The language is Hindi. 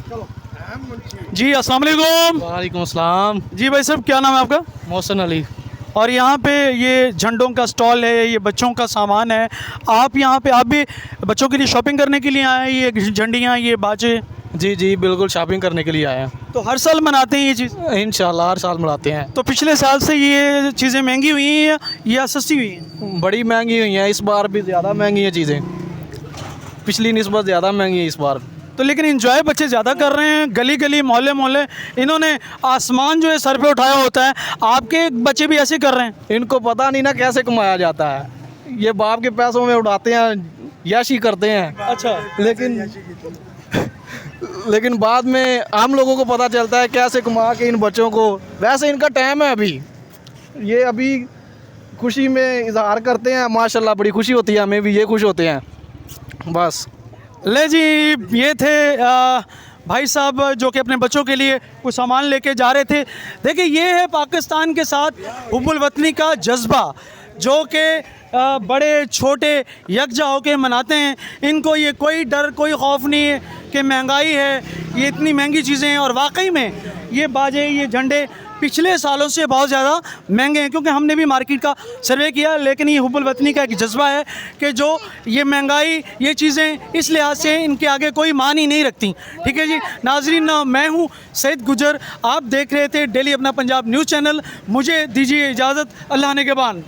जी अस्सलाम वालेकुम। वालेकुम अस्सलाम। जी भाई साहब, क्या नाम है आपका? मोहसिन अली। और यहाँ पे ये झंडों का स्टॉल है, ये बच्चों का सामान है। आप यहाँ पे आप भी बच्चों के लिए शॉपिंग करने के लिए आए हैं? ये झंडियाँ, ये बाजे जी जी बिल्कुल शॉपिंग करने के लिए आए हैं। तो हर साल मनाते हैं ये चीज़? इंशाल्लाह हर साल मनाते हैं। तो पिछले साल से ये चीज़ें महंगी हुई हैं या सस्ती हुई हैं? बड़ी महंगी हुई हैं, इस बार भी ज़्यादा महंगी हैं चीज़ें। पिछली निस्बत ज़्यादा महंगी है इस बार। तो लेकिन इंजॉय बच्चे ज़्यादा कर रहे हैं, गली गली मोहल्ले मोहल्ले इन्होंने आसमान जो है सर पे उठाया होता है। आपके बच्चे भी ऐसे कर रहे हैं? इनको पता नहीं ना कैसे कमाया जाता है, ये बाप के पैसों में उड़ाते हैं, याशी करते हैं। अच्छा। लेकिन बाद में आम लोगों को पता चलता है कैसे कमा के इन बच्चों को। वैसे इनका टाइम है अभी, ये अभी खुशी में इजहार करते हैं। माशाल्लाह बड़ी खुशी होती है, हमें भी ये खुश होते हैं बस। ले जी, ये थे भाई साहब जो कि अपने बच्चों के लिए कुछ सामान लेके जा रहे थे। देखिए, ये है पाकिस्तान के साथ हुब्बुल वतनी का जज्बा, जो कि बड़े छोटे यकजा होके मनाते हैं। इनको ये कोई डर कोई खौफ नहीं है कि महंगाई है, ये इतनी महंगी चीज़ें हैं। और वाकई में ये बाजे, ये झंडे पिछले सालों से बहुत ज़्यादा महंगे हैं, क्योंकि हमने भी मार्केट का सर्वे किया। लेकिन ये हुब्बुल वतनी का एक जज्बा है कि जो ये महंगाई, ये चीज़ें इस लिहाज से इनके आगे कोई मान ही नहीं रखती। ठीक है जी नाजरीन, मैं हूँ सईद गुजर, आप देख रहे थे डेली अपना पंजाब न्यूज़ चैनल। मुझे दीजिए इजाज़त, अल्लाह ने के बान।